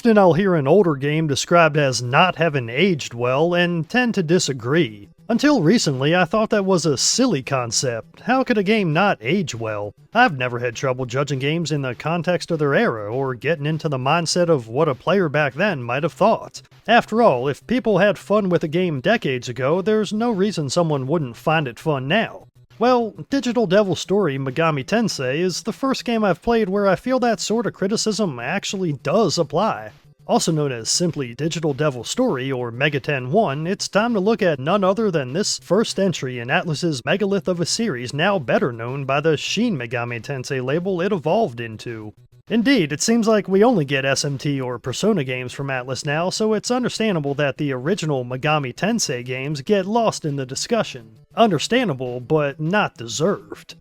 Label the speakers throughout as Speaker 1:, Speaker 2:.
Speaker 1: Often I'll hear an older game described as not having aged well and tend to disagree. Until recently, I thought that was a silly concept. How could a game not age well? I've never had trouble judging games in the context of their era or getting into the mindset of what a player back then might have thought. After all, if people had fun with a game decades ago, there's no reason someone wouldn't find it fun now. Well, Digital Devil's story Megami Tensei is the first game I've played where I feel that sort of criticism actually does apply. Also known as simply Digital Devil's Story or Megaten 1, it's time to look at none other than this first entry in Atlus's megalith of a series now better known by the Shin Megami Tensei label it evolved into. Indeed, it seems like we only get SMT or Persona games from Atlus now, so it's understandable that the original Megami Tensei games get lost in the discussion. Understandable, but not deserved.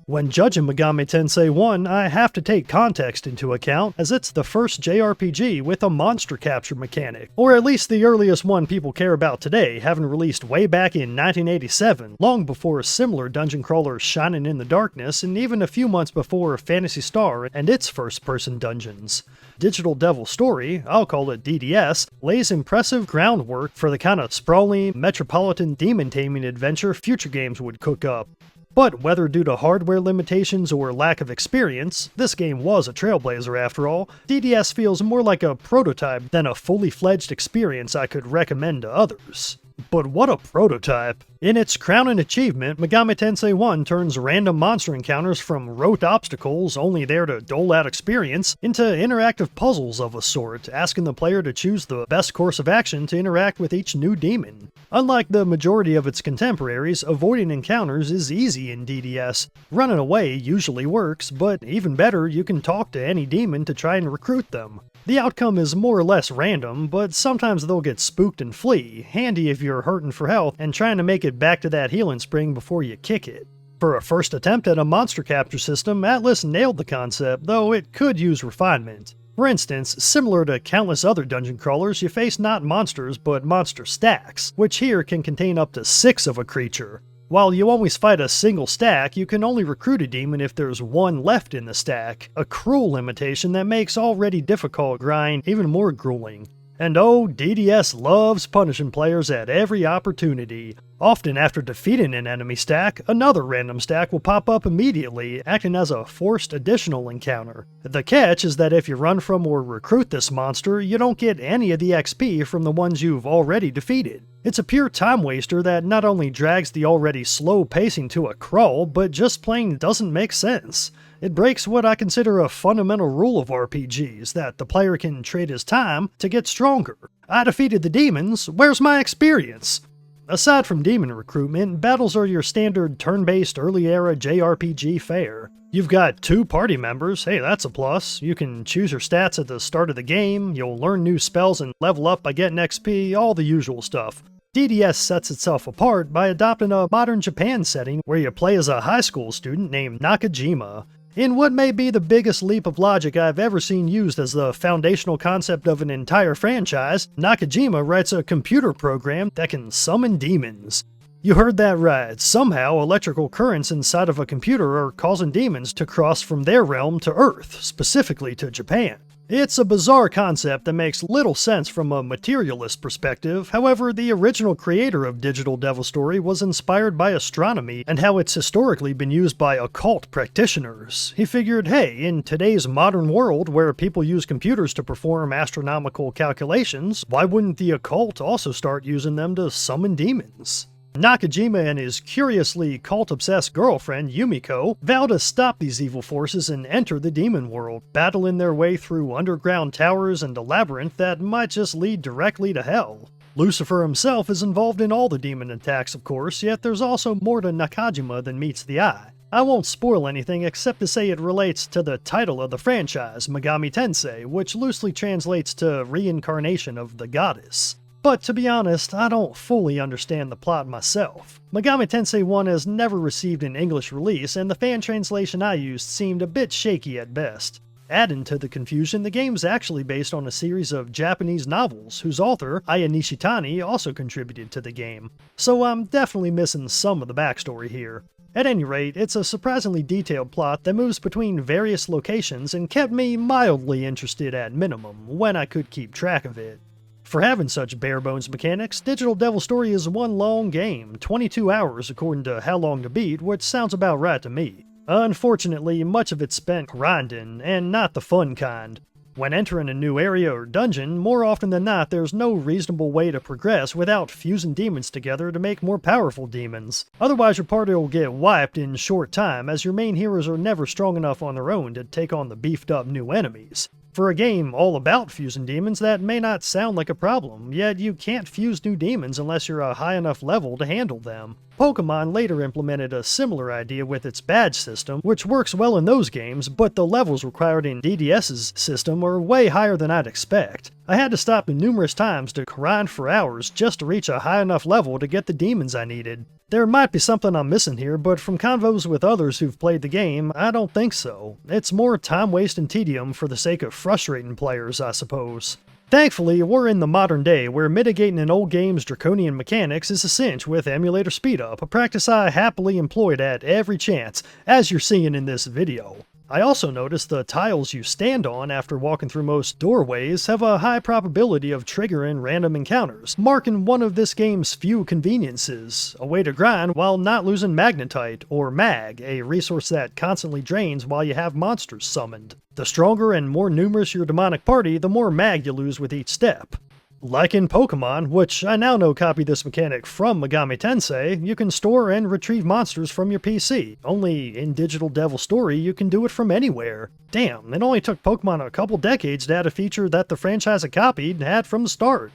Speaker 1: When judging Megami Tensei 1, I have to take context into account, as it's the first JRPG with a monster capture mechanic, or at least the earliest one people care about today, having released way back in 1987, long before similar dungeon crawlers Shining in the Darkness, and even a few months before Phantasy Star and its first-person dungeons. Digital Devil's Story, I'll call it DDS, lays impressive groundwork for the kind of sprawling, metropolitan demon-taming adventure future games would cook up. But whether due to hardware limitations or lack of experience, this game was a trailblazer after all, DDS feels more like a prototype than a fully fledged experience I could recommend to others. But what a prototype! In its crowning achievement, Megami Tensei 1 turns random monster encounters from rote obstacles only there to dole out experience into interactive puzzles of a sort, asking the player to choose the best course of action to interact with each new demon. Unlike the majority of its contemporaries, avoiding encounters is easy in DDS. Running away usually works, but even better, you can talk to any demon to try and recruit them. The outcome is more or less random, but sometimes they'll get spooked and flee, handy if you're hurting for health and trying to make it back to that healing spring before you kick it. For a first attempt at a monster capture system, Atlus nailed the concept, though it could use refinement. For instance, similar to countless other dungeon crawlers, you face not monsters, but monster stacks, which here can contain up to 6 of a creature. While you always fight a single stack, you can only recruit a demon if there's one left in the stack, a cruel limitation that makes already difficult grind even more grueling. And oh, DDS loves punishing players at every opportunity. Often after defeating an enemy stack, another random stack will pop up immediately, acting as a forced additional encounter. The catch is that if you run from or recruit this monster, you don't get any of the XP from the ones you've already defeated. It's a pure time waster that not only drags the already slow pacing to a crawl, but just plain doesn't make sense. It breaks what I consider a fundamental rule of RPGs, that the player can trade his time to get stronger. I defeated the demons, where's my experience? Aside from demon recruitment, battles are your standard turn-based early-era JRPG fare. You've got 2 party members, hey that's a plus, you can choose your stats at the start of the game, you'll learn new spells and level up by getting XP, all the usual stuff. DDS sets itself apart by adopting a modern Japan setting where you play as a high school student named Nakajima. In what may be the biggest leap of logic I've ever seen used as the foundational concept of an entire franchise, Nakajima writes a computer program that can summon demons. You heard that right. Somehow, electrical currents inside of a computer are causing demons to cross from their realm to Earth, specifically to Japan. It's a bizarre concept that makes little sense from a materialist perspective. However, the original creator of Digital Devil's Story was inspired by astronomy and how it's historically been used by occult practitioners. He figured, hey, in today's modern world where people use computers to perform astronomical calculations, why wouldn't the occult also start using them to summon demons? Nakajima and his curiously cult-obsessed girlfriend, Yumiko, vow to stop these evil forces and enter the demon world, battling their way through underground towers and a labyrinth that might just lead directly to hell. Lucifer himself is involved in all the demon attacks, of course, yet there's also more to Nakajima than meets the eye. I won't spoil anything except to say it relates to the title of the franchise, Megami Tensei, which loosely translates to reincarnation of the goddess. But to be honest, I don't fully understand the plot myself. Megami Tensei 1 has never received an English release, and the fan translation I used seemed a bit shaky at best. Adding to the confusion, the game's actually based on a series of Japanese novels, whose author, Aya Nishitani, also contributed to the game. So I'm definitely missing some of the backstory here. At any rate, it's a surprisingly detailed plot that moves between various locations and kept me mildly interested at minimum, when I could keep track of it. For having such bare-bones mechanics, Digital Devil Story is one long game, 22 hours according to How Long to Beat, which sounds about right to me. Unfortunately, much of it's spent grinding, and not the fun kind. When entering a new area or dungeon, more often than not there's no reasonable way to progress without fusing demons together to make more powerful demons. Otherwise your party will get wiped in short time, as your main heroes are never strong enough on their own to take on the beefed up new enemies. For a game all about fusing demons, that may not sound like a problem, yet you can't fuse new demons unless you're a high enough level to handle them. Pokemon later implemented a similar idea with its badge system, which works well in those games, but the levels required in DDS's system are way higher than I'd expect. I had to stop numerous times to grind for hours just to reach a high enough level to get the demons I needed. There might be something I'm missing here, but from convos with others who've played the game, I don't think so. It's more time waste and tedium for the sake of frustrating players, I suppose. Thankfully, we're in the modern day where mitigating an old game's draconian mechanics is a cinch with emulator speedup, a practice I happily employed at every chance, as you're seeing in this video. I also noticed the tiles you stand on after walking through most doorways have a high probability of triggering random encounters, marking one of this game's few conveniences, a way to grind while not losing magnetite, or mag, a resource that constantly drains while you have monsters summoned. The stronger and more numerous your demonic party, the more mag you lose with each step. Like in Pokemon, which I now know copy this mechanic from Megami Tensei, you can store and retrieve monsters from your PC. Only in Digital Devil Story, you can do it from anywhere. Damn, it only took Pokemon a couple decades to add a feature that the franchise it copied had from the start.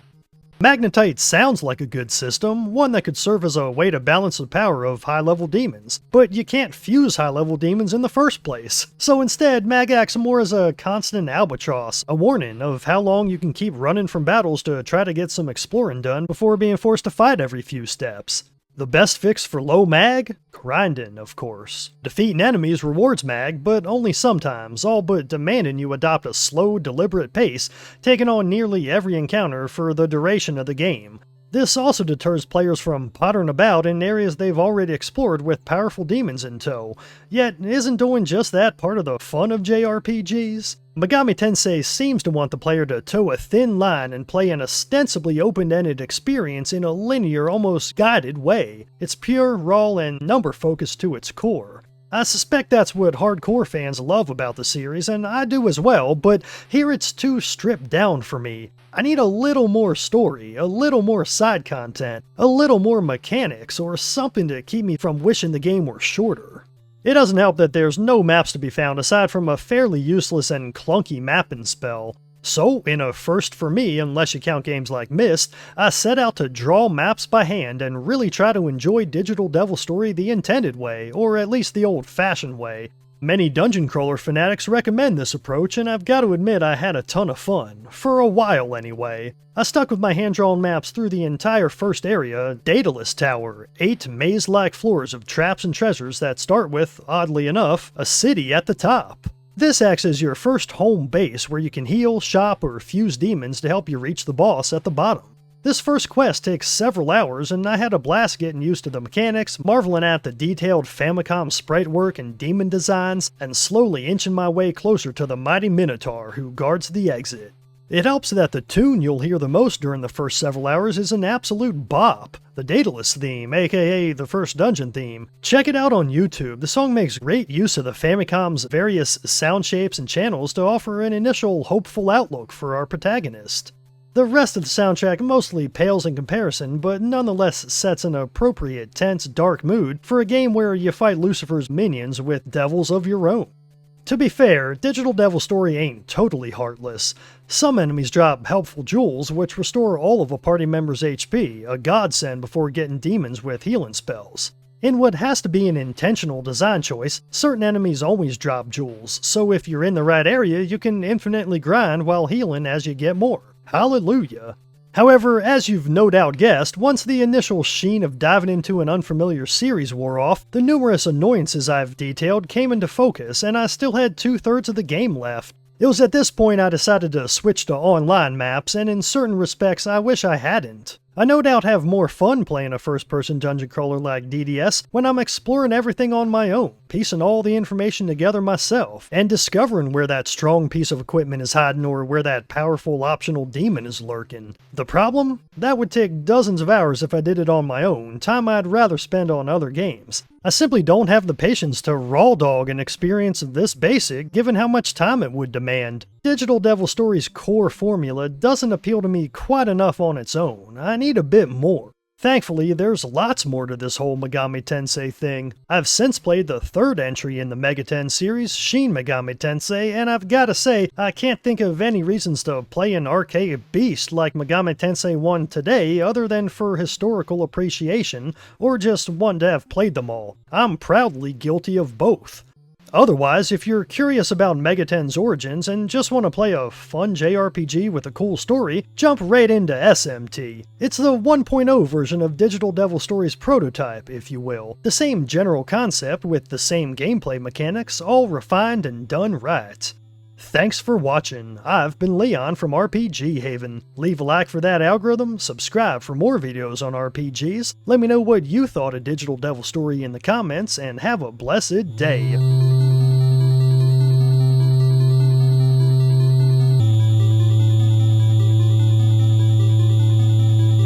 Speaker 1: Magnetite sounds like a good system, one that could serve as a way to balance the power of high-level demons, but you can't fuse high-level demons in the first place. So instead, mag acts more as a constant albatross, a warning of how long you can keep running from battles to try to get some exploring done before being forced to fight every few steps. The best fix for low mag? Grinding, of course. Defeating enemies rewards mag, but only sometimes, all but demanding you adopt a slow, deliberate pace, taking on nearly every encounter for the duration of the game. This also deters players from pottering about in areas they've already explored with powerful demons in tow. Yet, isn't doing just that part of the fun of JRPGs? Megami Tensei seems to want the player to toe a thin line and play an ostensibly open-ended experience in a linear, almost guided way. It's pure, raw, and number-focused to its core. I suspect that's what hardcore fans love about the series, and I do as well, but here it's too stripped down for me. I need a little more story, a little more side content, a little more mechanics, or something to keep me from wishing the game were shorter. It doesn't help that there's no maps to be found aside from a fairly useless and clunky mapping spell. So, in a first for me, unless you count games like Myst, I set out to draw maps by hand and really try to enjoy Digital Devil Story the intended way, or at least the old-fashioned way. Many dungeon crawler fanatics recommend this approach, and I've got to admit I had a ton of fun. For a while, anyway. I stuck with my hand-drawn maps through the entire first area, Daedalus Tower, 8 maze-like floors of traps and treasures that start with, oddly enough, a city at the top. This acts as your first home base where you can heal, shop, or fuse demons to help you reach the boss at the bottom. This first quest takes several hours, and I had a blast getting used to the mechanics, marveling at the detailed Famicom sprite work and demon designs, and slowly inching my way closer to the mighty Minotaur who guards the exit. It helps that the tune you'll hear the most during the first several hours is an absolute bop, the Daedalus theme, aka the first dungeon theme. Check it out on YouTube. The song makes great use of the Famicom's various sound shapes and channels to offer an initial hopeful outlook for our protagonist. The rest of the soundtrack mostly pales in comparison, but nonetheless sets an appropriate tense, dark mood for a game where you fight Lucifer's minions with devils of your own. To be fair, Digital Devil Story ain't totally heartless. Some enemies drop helpful jewels, which restore all of a party member's HP, a godsend before getting demons with healing spells. In what has to be an intentional design choice, certain enemies always drop jewels, so if you're in the right area, you can infinitely grind while healing as you get more. Hallelujah. However, as you've no doubt guessed, once the initial sheen of diving into an unfamiliar series wore off, the numerous annoyances I've detailed came into focus, and I still had 2/3 of the game left. It was at this point I decided to switch to online maps, and in certain respects I wish I hadn't. I no doubt have more fun playing a first-person dungeon crawler like DDS when I'm exploring everything on my own, piecing all the information together myself, and discovering where that strong piece of equipment is hiding or where that powerful optional demon is lurking. The problem? That would take dozens of hours if I did it on my own, time I'd rather spend on other games. I simply don't have the patience to raw dog an experience this basic given how much time it would demand. Digital Devil Story's core formula doesn't appeal to me quite enough on its own. I need a bit more. Thankfully, there's lots more to this whole Megami Tensei thing. I've since played the third entry in the Megaten series, Shin Megami Tensei, and I've gotta say, I can't think of any reasons to play an archaic beast like Megami Tensei 1 today other than for historical appreciation, or just one to have played them all. I'm proudly guilty of both. Otherwise, if you're curious about Megaten's origins and just want to play a fun JRPG with a cool story, jump right into SMT. It's the 1.0 version of Digital Devil Story's prototype, if you will. The same general concept with the same gameplay mechanics, all refined and done right. Thanks for watching. I've been Leon from RPG Haven. Leave a like for that algorithm, subscribe for more videos on RPGs, let me know what you thought of Digital Devil Story in the comments, and have a blessed day.